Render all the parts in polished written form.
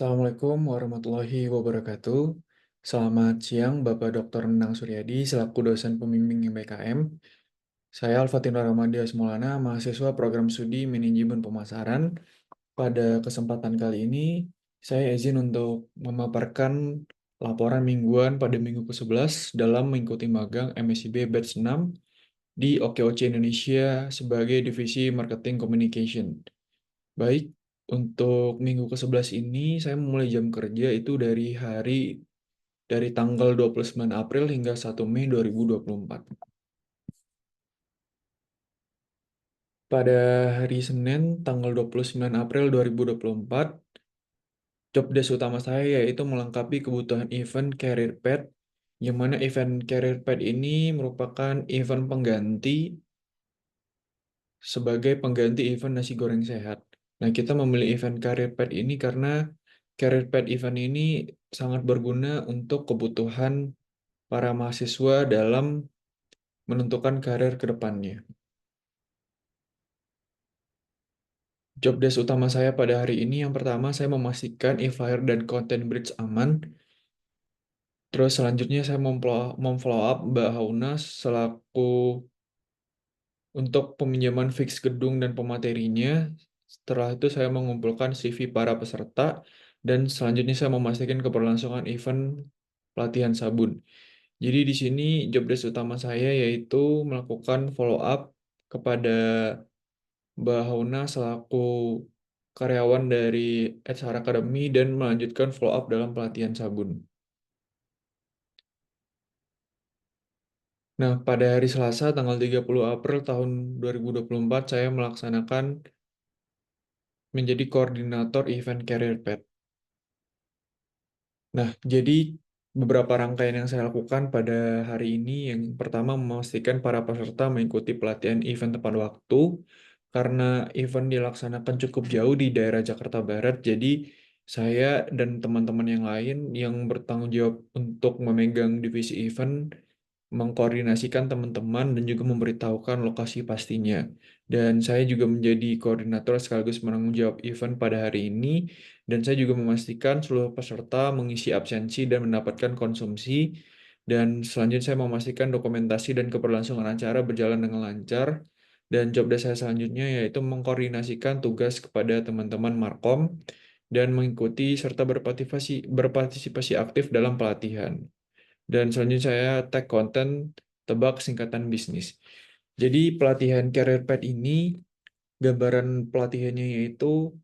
Assalamualaikum warahmatullahi wabarakatuh. Selamat siang, Bapak Dr. Nenang Suryadi, selaku dosen pembimbing MBKM. Saya Al-Fatihur Rahmadias Maulana, mahasiswa program studi manajemen pemasaran. Pada kesempatan kali ini, saya izin untuk memaparkan laporan mingguan pada minggu ke-11 dalam mengikuti magang MSIB Batch 6 di OKOC Indonesia sebagai Divisi Marketing Communication. Baik, untuk minggu ke-11 ini saya memulai jam kerja itu dari tanggal 29 April hingga 1 Mei 2024. Pada hari Senin tanggal 29 April 2024, job desk utama saya yaitu melengkapi kebutuhan event Career Pad, yang mana event Career Pad ini merupakan event pengganti sebagai pengganti event nasi goreng sehat. Nah, kita memilih event Career Pad ini karena Career Pad event ini sangat berguna untuk kebutuhan para mahasiswa dalam menentukan karir ke depannya. Job desk utama saya pada hari ini yang pertama saya memastikan e-flyer dan content bridge aman. Terus selanjutnya saya memfollow up Mbak Hauna selaku untuk peminjaman fix gedung dan pematerinya. Setelah itu saya mengumpulkan CV para peserta dan selanjutnya saya memastikan keberlangsungan event pelatihan sabun. Jadi di sini job desk utama saya yaitu melakukan follow up kepada Mbak Hauna selaku karyawan dari HR Academy dan melanjutkan follow up dalam pelatihan sabun. Nah, pada hari Selasa tanggal 30 April tahun 2024 saya melaksanakan menjadi koordinator event Career Path. Nah, jadi beberapa rangkaian yang saya lakukan pada hari ini, yang pertama memastikan para peserta mengikuti pelatihan event tepat waktu, karena event dilaksanakan cukup jauh di daerah Jakarta Barat, jadi saya dan teman-teman yang lain yang bertanggung jawab untuk memegang divisi event mengkoordinasikan teman-teman dan juga memberitahukan lokasi pastinya. Dan saya juga menjadi koordinator sekaligus menanggung jawab event pada hari ini. Dan saya juga memastikan seluruh peserta mengisi absensi dan mendapatkan konsumsi. Dan selanjutnya saya memastikan dokumentasi dan keberlangsungan acara berjalan dengan lancar. Dan job desk saya selanjutnya yaitu mengkoordinasikan tugas kepada teman-teman Markom dan mengikuti serta berpartisipasi aktif dalam pelatihan. Dan selanjutnya saya tag konten tebak singkatan bisnis. Jadi pelatihan Career Path ini, gambaran pelatihannya yaitu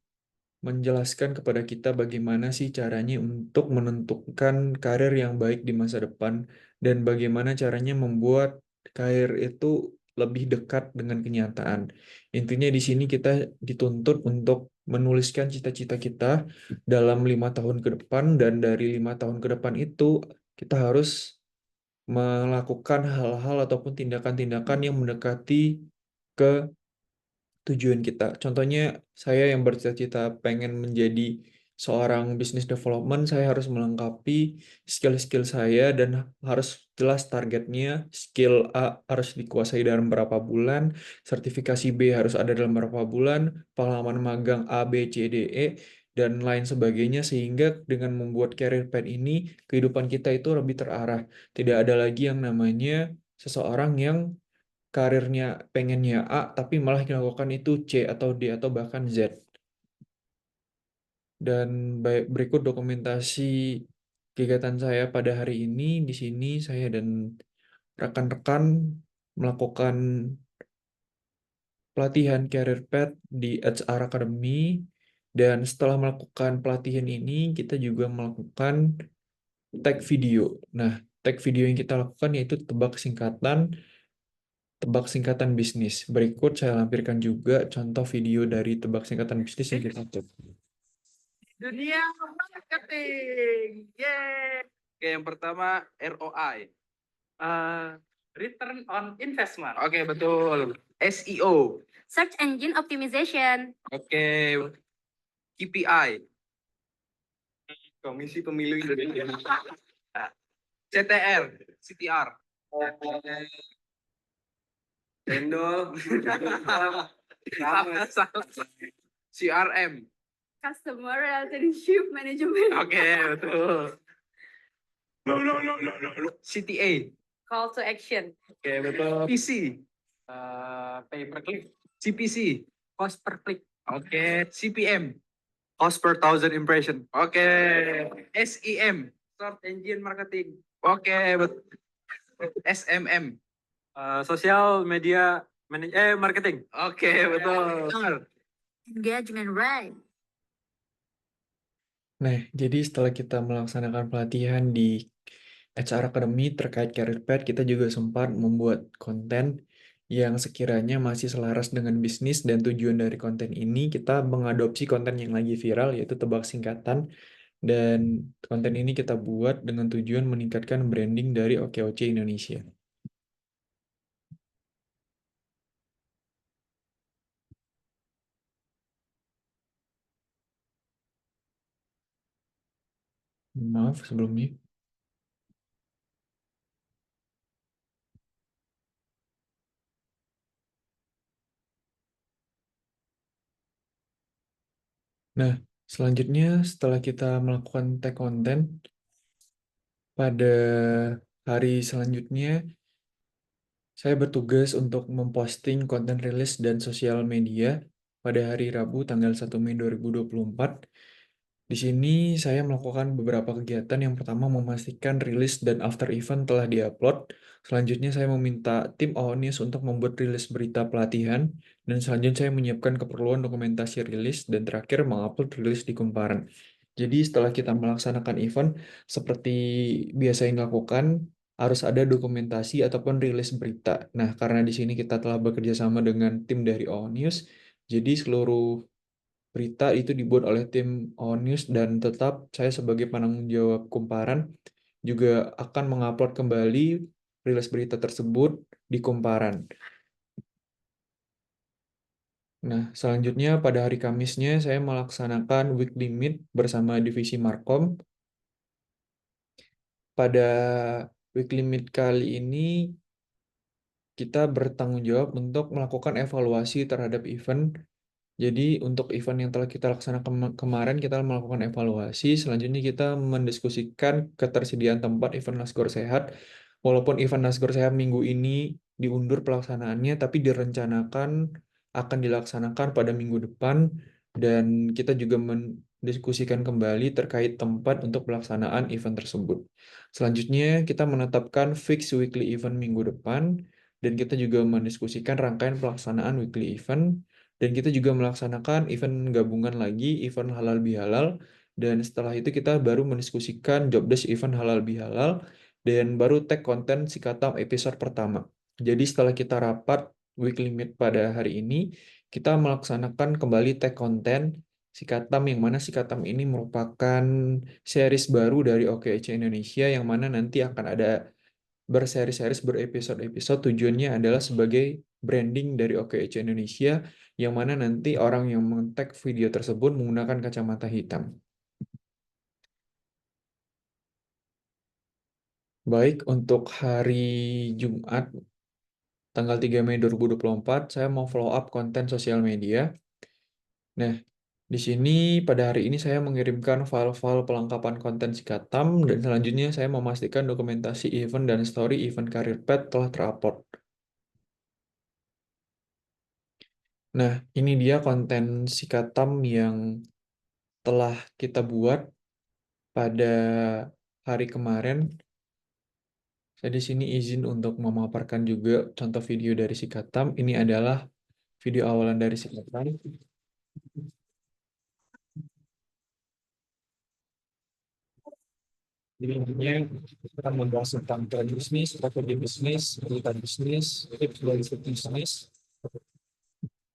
menjelaskan kepada kita bagaimana sih caranya untuk menentukan karir yang baik di masa depan dan bagaimana caranya membuat karir itu lebih dekat dengan kenyataan. Intinya di sini kita dituntut untuk menuliskan cita-cita kita dalam 5 tahun ke depan dan dari 5 tahun ke depan itu kita harus melakukan hal-hal ataupun tindakan-tindakan yang mendekati ke tujuan kita. Contohnya, saya yang bercita-cita pengen menjadi seorang business development, saya harus melengkapi skill-skill saya dan harus jelas targetnya. Skill A harus dikuasai dalam berapa bulan, sertifikasi B harus ada dalam berapa bulan, pengalaman magang A, B, C, D, E, dan lain sebagainya, sehingga dengan membuat career path ini, kehidupan kita itu lebih terarah. Tidak ada lagi yang namanya seseorang yang karirnya pengennya A, tapi malah dilakukan itu C atau D atau bahkan Z. Dan berikut dokumentasi kegiatan saya pada hari ini. Di sini saya dan rekan-rekan melakukan pelatihan Career Path di HR Academy. Dan setelah melakukan pelatihan ini, kita juga melakukan tag video. Nah, tag video yang kita lakukan yaitu tebak singkatan bisnis. Berikut saya lampirkan juga contoh video dari tebak singkatan bisnis yang kita cek. Dunia marketing. Yeay. Oke, yang pertama ROI. Return on investment. Oke, betul. SEO. Search Engine Optimization. Oke. KPI. Komisi Pemilu Indonesia. CTR. CTR. Cendol. Salah. CRM. Customer Relationship Management. Oke, betul. CTA. Call to Action. Oke, betul. PC. Pay per click, CPC. cost per click, Oke, CPM. cost per thousand impression, Oke, SEM. search engine marketing, Oke, betul. SMM. social media marketing, Oke, betul. Engagement Right. Nah, jadi setelah kita melaksanakan pelatihan di HR Academy terkait Career Path, kita juga sempat membuat konten yang sekiranya masih selaras dengan bisnis, dan tujuan dari konten ini kita mengadopsi konten yang lagi viral yaitu tebak singkatan, dan konten ini kita buat dengan tujuan meningkatkan branding dari OKOC Indonesia. Maaf sebelumnya. Nah, selanjutnya setelah kita melakukan tag konten, pada hari selanjutnya saya bertugas untuk memposting konten rilis dan sosial media pada hari Rabu tanggal 1 Mei 2024. Di sini saya melakukan beberapa kegiatan. Yang pertama, memastikan rilis dan after event telah diupload. Selanjutnya saya meminta tim OWNews untuk membuat rilis berita pelatihan, dan selanjutnya saya menyiapkan keperluan dokumentasi rilis, dan terakhir mengupload rilis di Kumparan. Jadi setelah kita melaksanakan event seperti biasa yang dilakukan, harus ada dokumentasi ataupun rilis berita. Nah, karena di sini kita telah bekerja sama dengan tim dari OWNews, jadi seluruh berita itu dibuat oleh tim OWNews, dan tetap saya sebagai penanggung jawab Kumparan juga akan mengupload kembali rilis berita tersebut di Kumparan. Nah, selanjutnya pada hari Kamisnya saya melaksanakan weekly meet bersama divisi Markom. Pada weekly meet kali ini kita bertanggung jawab untuk melakukan evaluasi terhadap event. Jadi untuk event yang telah kita laksanakan kemarin, kita melakukan evaluasi. Selanjutnya kita mendiskusikan ketersediaan tempat event Nasgor Sehat. Walaupun event Nasgor Sehat minggu ini diundur pelaksanaannya, tapi direncanakan akan dilaksanakan pada minggu depan. Dan kita juga mendiskusikan kembali terkait tempat untuk pelaksanaan event tersebut. Selanjutnya kita menetapkan fix weekly event minggu depan. Dan kita juga mendiskusikan rangkaian pelaksanaan weekly event. Dan kita juga melaksanakan event gabungan lagi, event halal bihalal. Dan setelah itu kita baru mendiskusikan job desk event halal bihalal. Dan baru tag konten Sikatam episode pertama. Jadi setelah kita rapat weekly meet pada hari ini, kita melaksanakan kembali tag konten Sikatam, yang mana Sikatam ini merupakan series baru dari OKC Indonesia, yang mana nanti akan ada berseri-series, berepisode-episode. Tujuannya adalah sebagai branding dari OKC Indonesia, yang mana nanti orang yang men-tag video tersebut menggunakan kacamata hitam. Baik, untuk hari Jumat tanggal 3 Mei 2024, saya mau follow up konten sosial media. Nah, di sini pada hari ini saya mengirimkan file-file pelengkapan konten Sikatam, dan selanjutnya saya memastikan dokumentasi event dan story event Career Path telah terupload. Nah, ini dia konten Sikatam yang telah kita buat pada hari kemarin. Saya di sini izin untuk memaparkan juga contoh video dari Sikatam. Ini adalah video awalan dari Sikatam. Jadi intinya kita akan membahas tentang tren bisnis, strategi bisnis, berita bisnis, tips dari bisnis.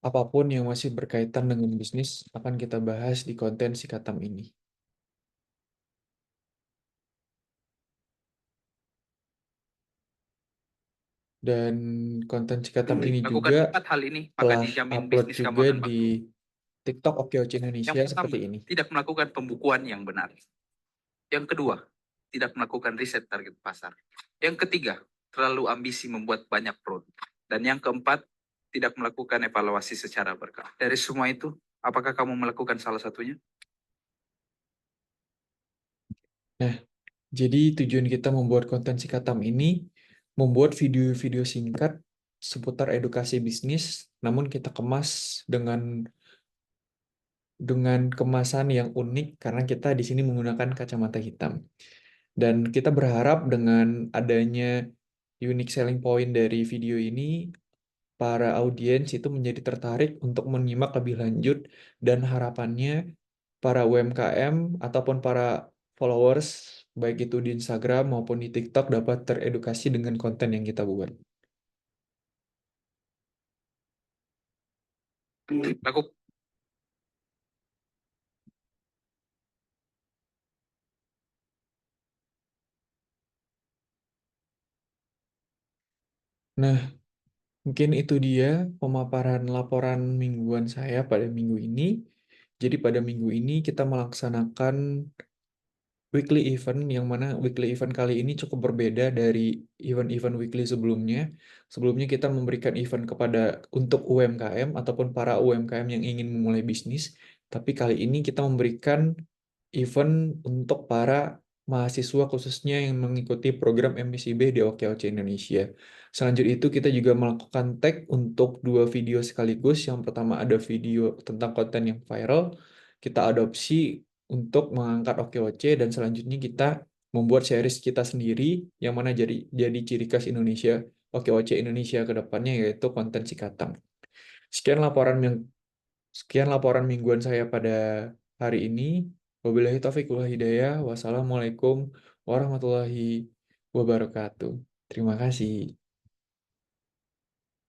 Apapun yang masih berkaitan dengan bisnis akan kita bahas di konten Sikatam ini. Dan konten Sikatam ini Lakukan juga 4 hal ini, maka telah dijamin upload bisnis kamu juga akan di bangkrut. TikTok OKOC Yang Indonesia pertama, seperti ini. tidak melakukan pembukuan yang benar. Yang kedua, tidak melakukan riset target pasar. Yang ketiga, terlalu ambisi membuat banyak produk. Dan yang keempat, tidak melakukan evaluasi secara berkala. Dari semua itu, Apakah kamu melakukan salah satunya? Nah, jadi tujuan kita membuat konten Sikatam ini membuat video-video singkat seputar edukasi bisnis, namun kita kemas dengan kemasan yang unik karena kita di sini menggunakan kacamata hitam. Dan kita berharap dengan adanya unique selling point dari video ini, para audiens itu menjadi tertarik untuk menyimak lebih lanjut dan harapannya para UMKM ataupun para followers baik itu di Instagram maupun di TikTok dapat teredukasi dengan konten yang kita buat. Laku, Nah, mungkin itu dia pemaparan laporan mingguan saya pada minggu ini. Jadi pada minggu ini kita melaksanakan weekly event yang mana weekly event kali ini cukup berbeda dari event-event weekly sebelumnya. Sebelumnya kita memberikan event kepada untuk UMKM ataupun para UMKM yang ingin memulai bisnis, tapi kali ini kita memberikan event untuk para mahasiswa khususnya yang mengikuti program MBCB di OKOC Indonesia. Selanjutnya itu kita juga melakukan tag untuk 2 video sekaligus. Yang pertama ada video tentang konten yang viral, kita adopsi untuk mengangkat OKOC dan selanjutnya kita membuat series kita sendiri yang mana jadi ciri khas Indonesia OKOC Indonesia ke depannya yaitu konten Sikatam. Sekian laporan sekian laporan mingguan saya pada hari ini. Wabillahi taufiq wal hidayah. Wassalamualaikum warahmatullahi wabarakatuh. Terima kasih.